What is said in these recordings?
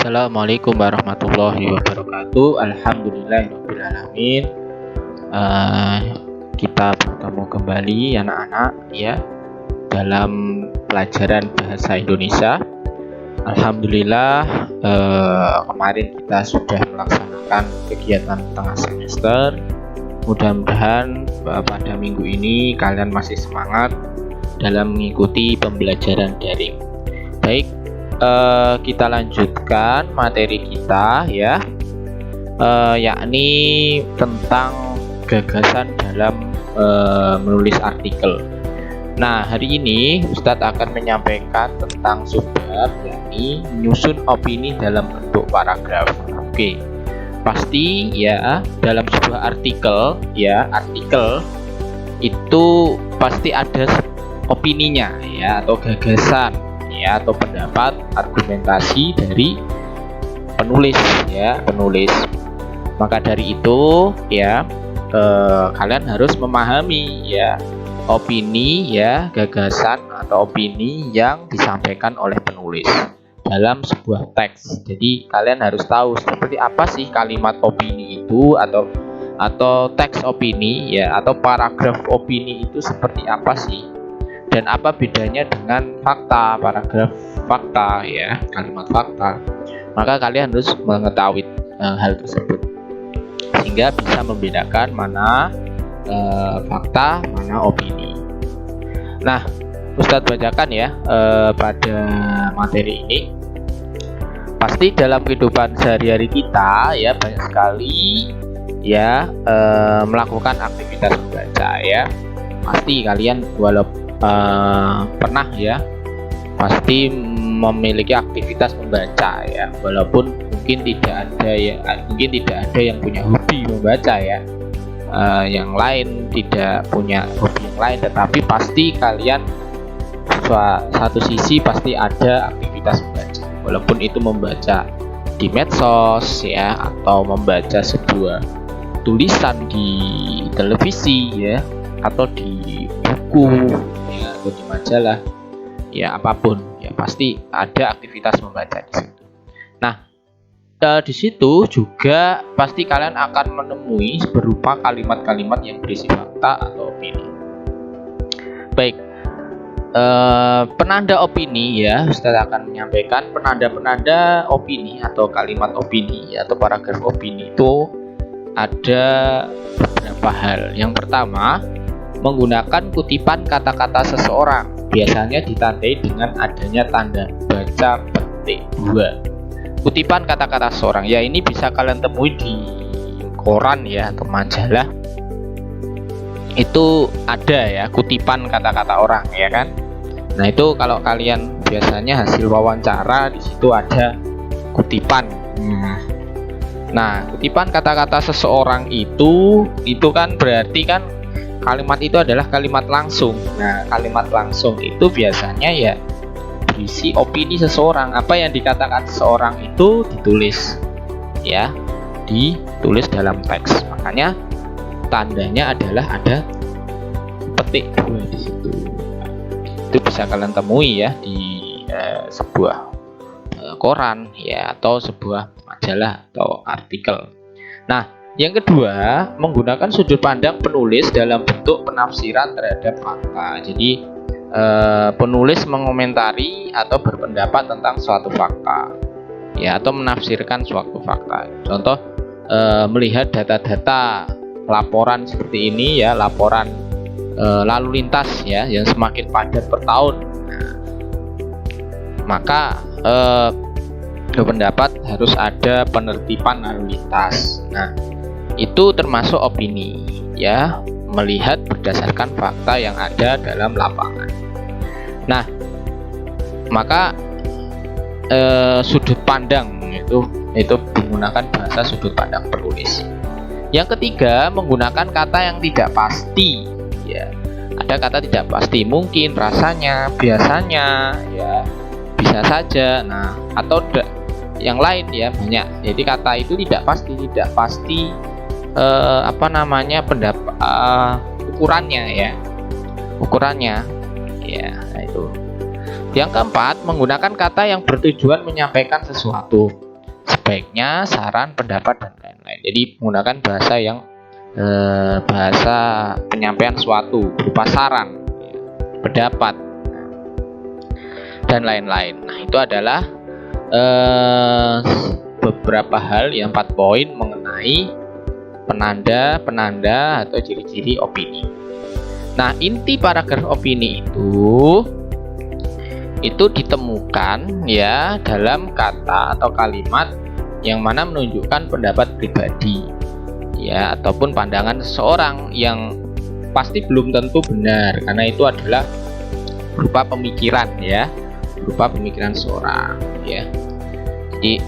Assalamualaikum warahmatullahi wabarakatuh. Alhamdulillahirrahmanirrahim. Kita bertemu kembali anak-anak ya dalam pelajaran bahasa Indonesia. Alhamdulillah kemarin kita sudah melaksanakan kegiatan tengah semester. Mudah-mudahan pada minggu ini kalian masih semangat dalam mengikuti pembelajaran daring. Baik, kita lanjutkan materi kita ya, yakni tentang gagasan dalam menulis artikel. Nah, hari ini Ustadz akan menyampaikan tentang subbab, yakni menyusun opini dalam bentuk paragraf. Oke, pasti ya dalam sebuah artikel itu pasti ada opininya ya, atau gagasan ya, atau pendapat, argumentasi dari penulis. Maka dari itu ya, kalian harus memahami ya opini ya, gagasan atau opini yang disampaikan oleh penulis dalam sebuah teks. Jadi kalian harus tahu seperti apa sih kalimat opini itu, atau teks opini ya, atau paragraf opini itu seperti apa sih, dan apa bedanya dengan fakta, paragraf fakta ya, kalimat fakta. Maka kalian harus mengetahui hal tersebut sehingga bisa membedakan mana fakta, mana opini. Nah, Ustadz bacakan ya pada materi ini. Pasti dalam kehidupan sehari-hari kita ya banyak sekali ya melakukan aktivitas membaca ya. Pasti kalian walaupun pernah ya, pasti memiliki aktivitas membaca ya, walaupun mungkin tidak ada yang punya hobi membaca ya, yang lain tidak punya hobi yang lain, tetapi pasti kalian satu sisi pasti ada aktivitas membaca, walaupun itu membaca di medsos ya, atau membaca sebuah tulisan di televisi ya, atau di buku ya, atau di majalah ya, apapun ya, pasti ada aktivitas membaca di situ. Nah, di situ juga pasti kalian akan menemui berupa kalimat-kalimat yang berisi fakta atau opini. Baik, penanda opini ya, Ustaz akan menyampaikan penanda-penanda opini atau kalimat opini atau paragraf opini itu ada beberapa hal. Yang pertama, menggunakan kutipan kata-kata seseorang, biasanya ditandai dengan adanya tanda baca petik 2. Kutipan kata-kata seseorang ya, ini bisa kalian temui di koran ya, atau majalah. Itu ada ya kutipan kata-kata orang ya kan. Nah, itu kalau kalian biasanya hasil wawancara, di situ ada kutipan. Nah, kutipan kata-kata seseorang itu kan berarti kan kalimat itu adalah kalimat langsung. Nah, kalimat langsung itu biasanya ya berisi opini seseorang. Apa yang dikatakan seseorang itu ditulis ya, ditulis dalam teks. Makanya tandanya adalah ada petik 2 di situ. Itu bisa kalian temui ya di sebuah koran ya, atau sebuah majalah atau artikel. Nah, yang kedua, menggunakan sudut pandang penulis dalam bentuk penafsiran terhadap fakta. Jadi penulis mengomentari atau berpendapat tentang suatu fakta ya, atau menafsirkan suatu fakta. Contoh, melihat data-data laporan seperti ini ya, laporan lalu lintas ya yang semakin padat per tahun. Nah, maka berpendapat harus ada penertiban lalu lintas. Nah, itu termasuk opini ya, melihat berdasarkan fakta yang ada dalam lapangan. Nah, maka sudut pandang itu menggunakan bahasa sudut pandang penulis. Yang ketiga, menggunakan kata yang tidak pasti ya. Ada kata tidak pasti, mungkin, rasanya, biasanya ya, bisa saja. Nah, atau yang lain ya, banyak. Jadi kata itu tidak pasti ukurannya ya, nah itu. Yang keempat, menggunakan kata yang bertujuan menyampaikan sesuatu. feedbacknya, saran, pendapat, dan lain-lain. Jadi menggunakan bahasa yang bahasa penyampaian suatu berupa saran, pendapat, dan lain-lain. Nah, itu adalah beberapa hal yang 4 poin mengenai penanda atau ciri-ciri opini. Nah, inti paragraf opini itu ditemukan ya dalam kata atau kalimat yang mana menunjukkan pendapat pribadi ya ataupun pandangan seseorang yang pasti belum tentu benar, karena itu adalah berupa pemikiran ya, berupa pemikiran seorang ya. Jadi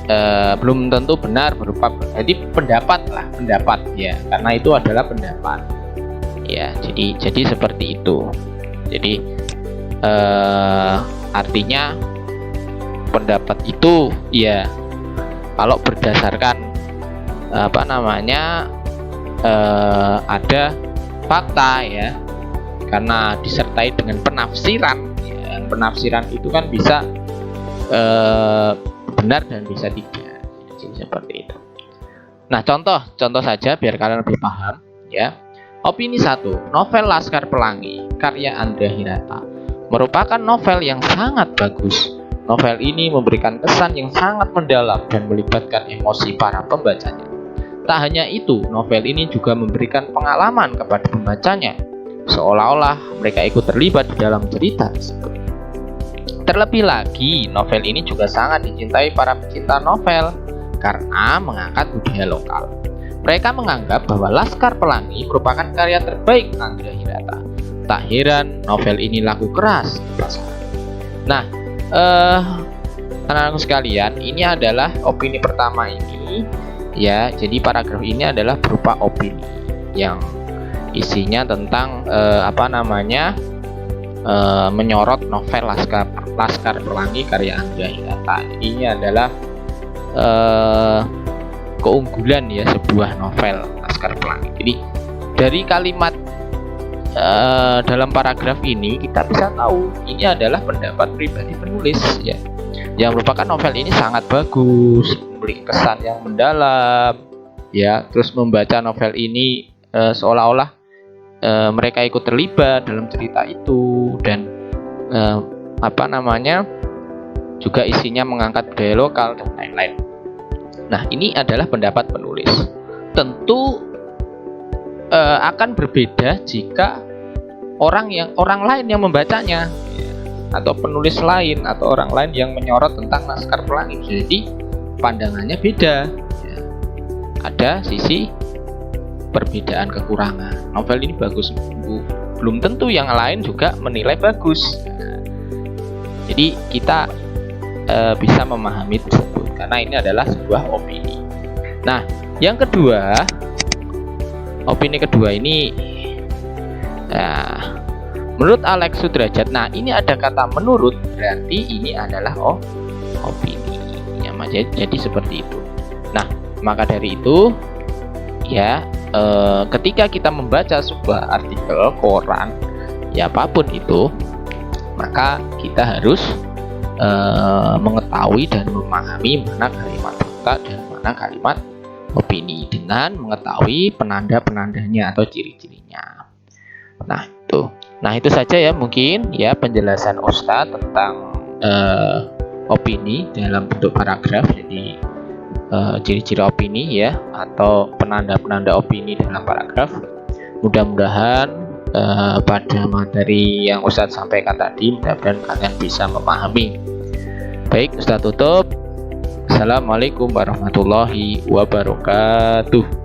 belum tentu benar berupa, jadi pendapat ya, karena itu adalah pendapat ya. Jadi seperti itu. Jadi artinya pendapat itu ya kalau berdasarkan ada fakta ya, karena disertai dengan penafsiran ya. Penafsiran itu kan bisa benar dan bisa tidak. Jadi seperti itu. Nah, contoh saja biar kalian lebih paham ya. Opini 1, novel Laskar Pelangi karya Andra Hirata merupakan novel yang sangat bagus. Novel ini memberikan kesan yang sangat mendalam dan melibatkan emosi para pembacanya. Tak hanya itu, novel ini juga memberikan pengalaman kepada pembacanya, seolah-olah mereka ikut terlibat di dalam cerita tersebut. Terlebih lagi, novel ini juga sangat dicintai para pecinta novel karena mengangkat budaya lokal. Mereka menganggap bahwa Laskar Pelangi merupakan karya terbaik Andra Hirata. Tak heran novel ini laku keras di pasaran. Nah, anak-anakku sekalian, ini adalah opini pertama ini ya. Jadi paragraf ini adalah berupa opini yang isinya tentang menyorot novel Laskar Pelangi karya Andra Hirata. Ini adalah keunggulan ya sebuah novel Laskar Pelangi. Jadi dari kalimat dalam paragraf ini kita bisa tahu ini adalah pendapat pribadi penulis ya, yang merupakan novel ini sangat bagus, memberi kesan yang mendalam ya. Terus membaca novel ini seolah-olah mereka ikut terlibat dalam cerita itu, dan juga isinya mengangkat budaya lokal dan lain-lain. Nah, ini adalah pendapat penulis. Tentu akan berbeda jika orang lain yang membacanya ya, atau penulis lain atau orang lain yang menyorot tentang Laskar Pelangi. Jadi pandangannya beda ya. Ada sisi perbedaan kekurangan. Novel ini bagus, belum tentu yang lain juga menilai bagus. Nah, jadi kita bisa memahami tersebut karena ini adalah sebuah opini. Nah, yang kedua, opini kedua ini menurut Alex Sudrajat. Nah, ini ada kata menurut, berarti ini adalah opini ya, jadi seperti itu. Nah, maka dari itu ya, ketika kita membaca sebuah artikel koran ya apapun itu, maka kita harus mengetahui dan memahami mana kalimat fakta dan mana kalimat opini dengan mengetahui penanda-penandanya atau ciri-cirinya. Nah itu saja ya mungkin ya penjelasan Ustadz tentang opini dalam bentuk paragraf. Jadi ciri-ciri opini ya atau penanda-penanda opini dalam paragraf. Mudah-mudahan pada materi yang Ustadz sampaikan tadi, mudah-mudahan kalian bisa memahami. Baik, Ustadz tutup. Assalamualaikum warahmatullahi wabarakatuh.